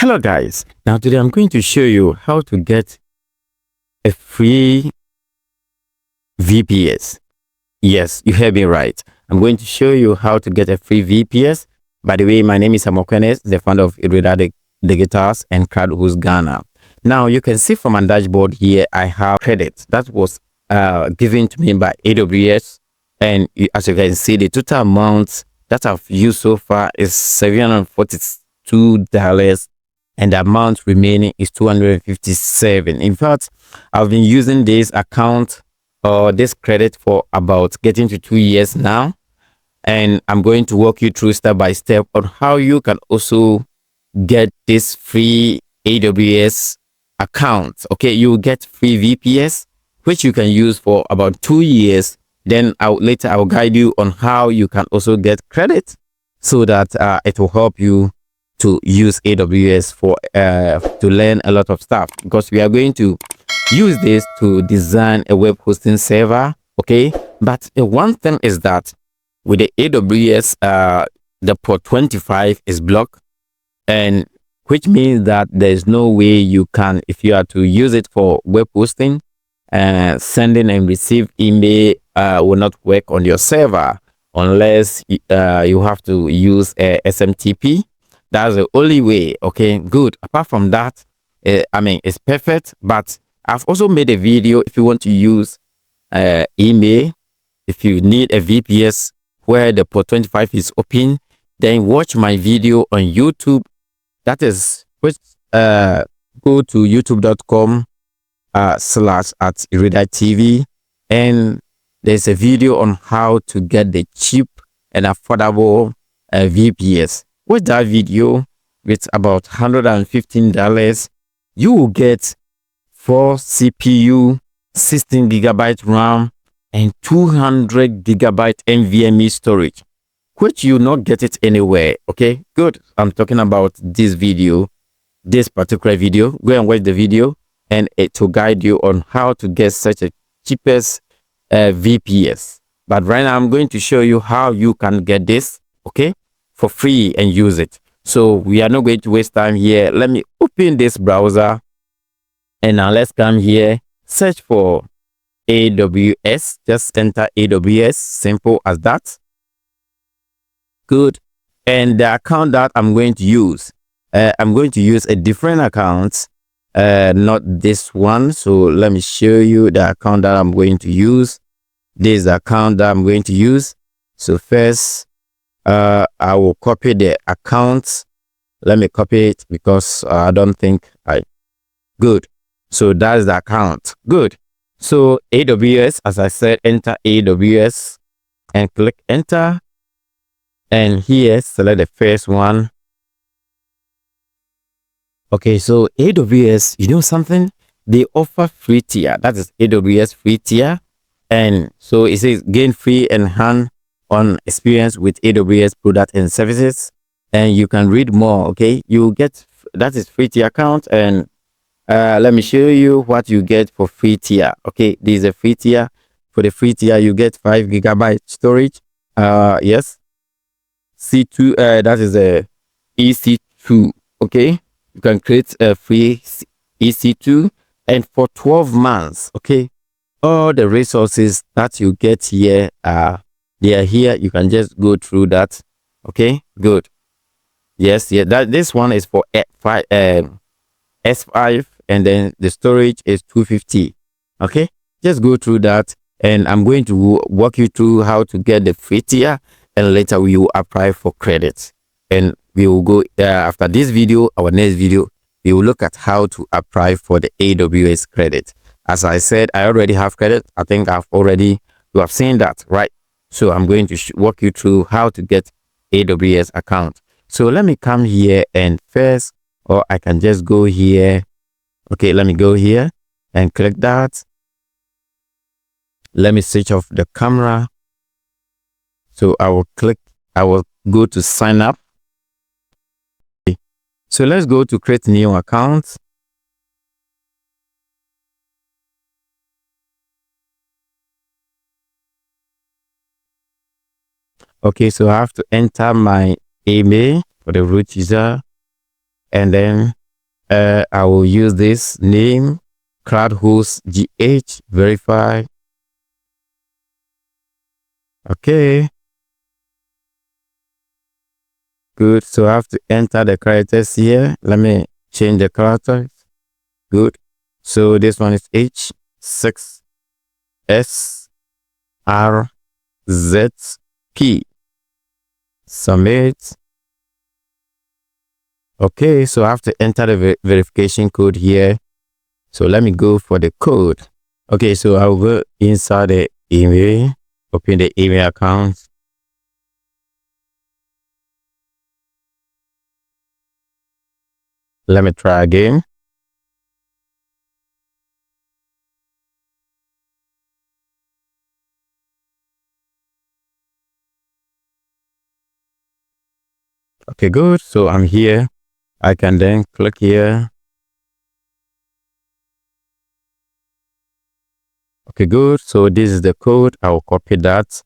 Hello guys, now today I'm going to show you how to get a free VPS. Yes, you heard me right. I'm going to show you how to get a free VPS. By the way, my name is Amokenes, the founder of Irida Digitals and CrowdHost Ghana. Now you can see from my dashboard here, I have credit that was given to me by AWS. And as you can see, the total amount that I've used so far is $742. And the amount remaining is 257. In fact, I've been using this account or this credit for about getting to 2 years now, and I'm going to walk you through step by step on how you can also get this free AWS account. Okay, you will get free VPS which you can use for about 2 years. Then later I'll guide you on how you can also get credit so that it will help you to use AWS for to learn a lot of stuff, because we are going to use this to design a web hosting server. Okay, but one thing is that with the AWS the port 25 is blocked, and which means that there's no way you can, if you are to use it for web hosting, sending and receive email will not work on your server unless you have to use SMTP. That's the only way. Okay, good. Apart from that, I mean, it's perfect. But I've also made a video if you want to use email, if you need a VPS where the port 25 is open, then watch my video on YouTube. That is, go to youtube.com /@iridatv, and there's a video on how to get the cheap and affordable VPS. With that video, with about $115, you will get 4 CPU, 16 GB RAM, and 200 GB NVMe storage, which you not get it anywhere. Okay, good. I'm talking about this video, this particular video. Go and watch the video, and it will guide you on how to get such a cheapest VPS. But right now, I'm going to show you how you can get this, okay, for free and use it. So we are not going to waste time here. Let me open this browser, and now let's come here, search for AWS. Just enter AWS, simple as that. Good. And the account that I'm going to use a different account, not this one. So let me show you the account that I'm going to use. This is the account that I'm going to use. So first, I will copy the account. Let me copy it because I don't think good. So that's the account. Good. So AWS, as I said, enter AWS and click enter. And here, select the first one. Okay, so AWS, you know something? They offer free tier. That is AWS free tier. And so it says gain free and hands-on experience with AWS product and services. And you can read more. Okay, you get, that is free tier account. And let me show you what you get for free tier. Okay, this is a free tier. For the free tier, you get 5 GB storage. Yes, C2, that is a EC2. Okay, you can create a free EC2, and for 12 months. Okay, all the resources that you get here they are here. You can just go through that. Okay, good. Yes, yeah, that this one is for S5, and then the storage is 250. Okay, just go through that, and I'm going to walk you through how to get the free tier, and later we will apply for credit. And we will go after this video, our next video, we will look at how to apply for the AWS credit. As I said, I already have credit. I think you have seen that, right? So I'm going to walk you through how to get AWS account. So let me come here, and first, or I can just go here. Okay, let me go here and click that. Let me switch off the camera. So I will go to sign up. Okay. So let's go to create new account. Okay, so I have to enter my email for the root user. and then I will use this name, CloudHost GH, verify. Okay. Good. So I have to enter the characters here. Let me change the characters. Good. So this one is H6SRZP. Submit. Okay, so I have to enter the verification code here. So let me go for the code. Okay, so I'll go inside the email, open the email account. Let me try again. Okay, good. So I'm here. I can then click here. Okay, good. So this is the code. I will copy that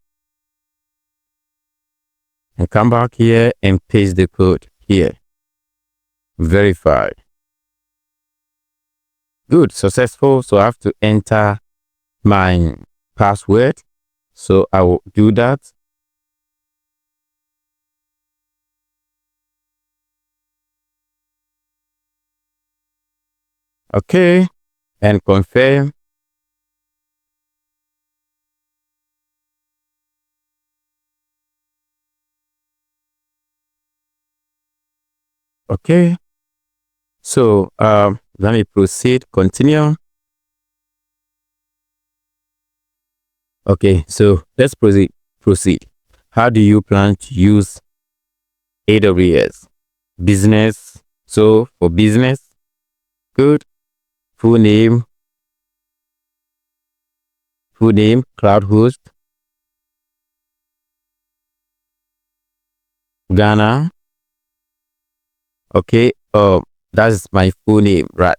and come back here and paste the code here. Verify. Good, successful. So I have to enter my password. So I will do that. Okay, and confirm. Okay. So let me proceed, continue. Okay, so let's proceed. How do you plan to use AWS? Business. So for business, good. Full name, cloud host, Ghana. Okay, that's my full name, right?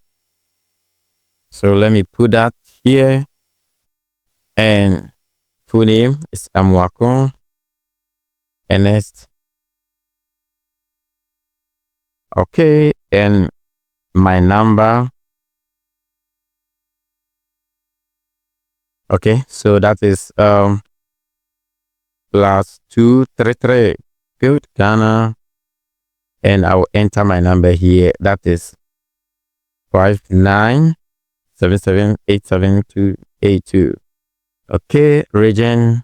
So let me put that here. And full name is Amwakon Ernest. Okay, and my number. Okay, so that is +233. Good, Ghana. And I will enter my number here. That is 5977878282. Okay, region.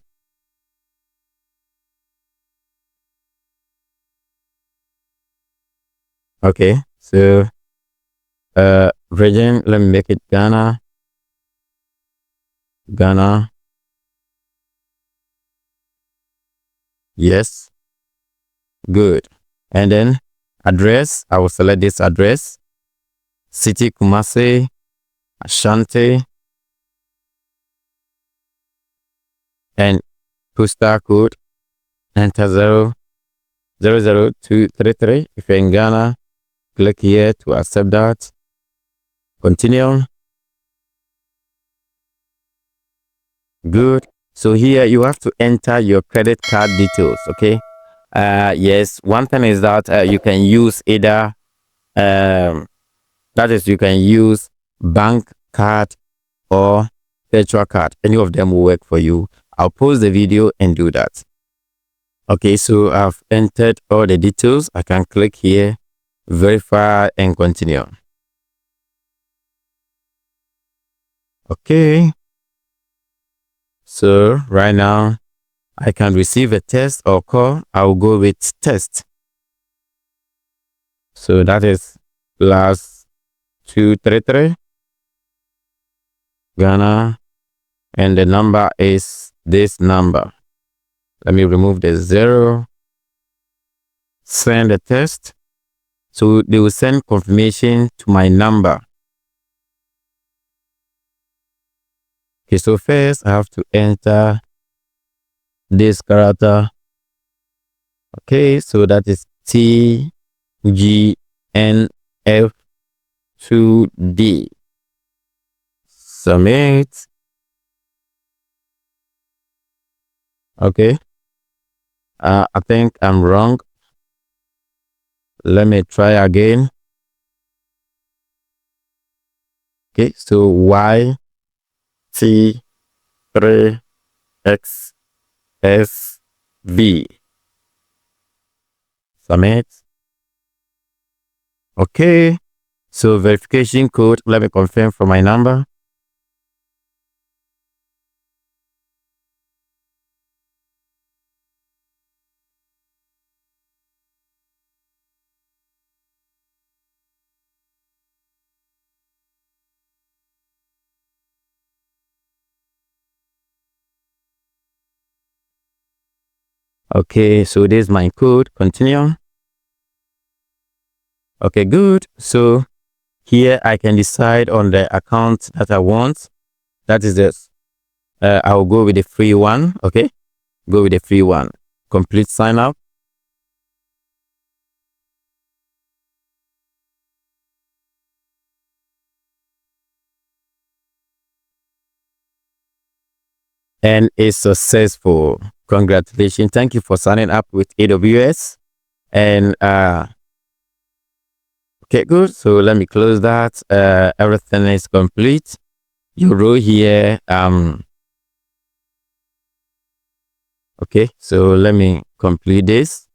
Okay, so region, let me make it Ghana. Ghana. Yes. Good. And then address, I will select this address. City Kumasi, Ashanti. And postal code, enter 00233. If you're in Ghana, click here to accept that. Continue. Good. So here you have to enter your credit card details. Okay. Yes. One thing is that you can use either that is, you can use bank card or virtual card. Any of them will work for you. I'll pause the video and do that. Okay, so I've entered all the details. I can click here, verify, and continue. Okay. So right now, I can receive a text or call. I'll go with test. So that is +233 Ghana, and the number is this number. Let me remove the 0. Send the text. So they will send confirmation to my number. Okay, so first I have to enter this character. Okay, so that is TGNF2D. Submit. Okay. I think I'm wrong. Let me try again. Okay, so YT3XSV. Submit. Okay, so verification code, let me confirm for my number. Okay, so this is my code. Continue. Okay, good. So here I can decide on the account that I want. That is this. I'll go with the free one. Okay, go with the free one. Complete sign up. And it's successful. Congratulations. Thank you for signing up with AWS. And okay, good. So let me close that. Everything is complete. Your row here. Okay, so let me complete this.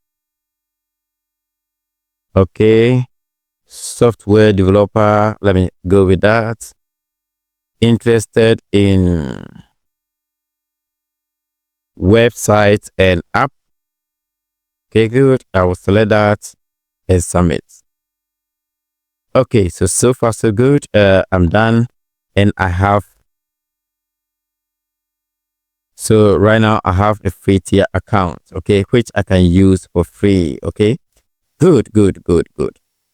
Okay, software developer. Let me go with that. Interested in website and app. Okay, good. I will select that and submit. Okay, so far so good. I'm done, and I have. So right now I have a free tier account. Okay, which I can use for free. Okay, good.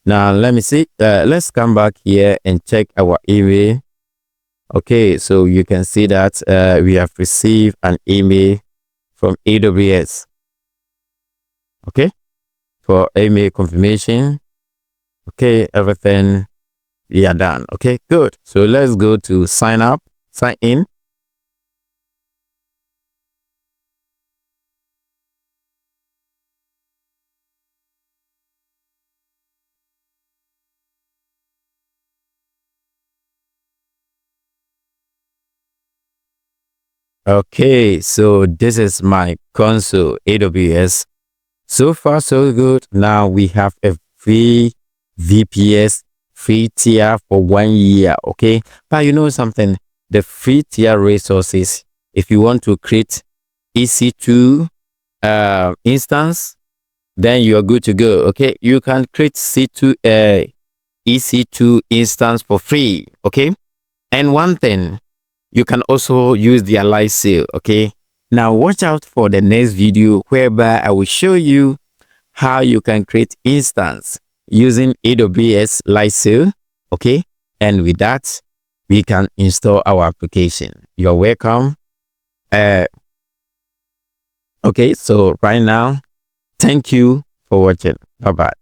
Now let me see. Let's come back here and check our email. Okay, so you can see that we have received an email from AWS. Okay, for email confirmation. Okay, everything we are done. Okay, good. So let's go to sign in. Okay, so this is my console, AWS. So far, so good. Now we have a free VPS free tier for 1 year. Okay, but you know something, the free tier resources, if you want to create EC2 instance, then you are good to go. Okay, you can create C2 EC2 instance for free. Okay, and one thing, you can also use their live sale. Okay, now watch out for the next video whereby I will show you how you can create instance using AWS live sale. Okay, and with that we can install our application. You're welcome. Okay, so right now, thank you for watching. Bye bye.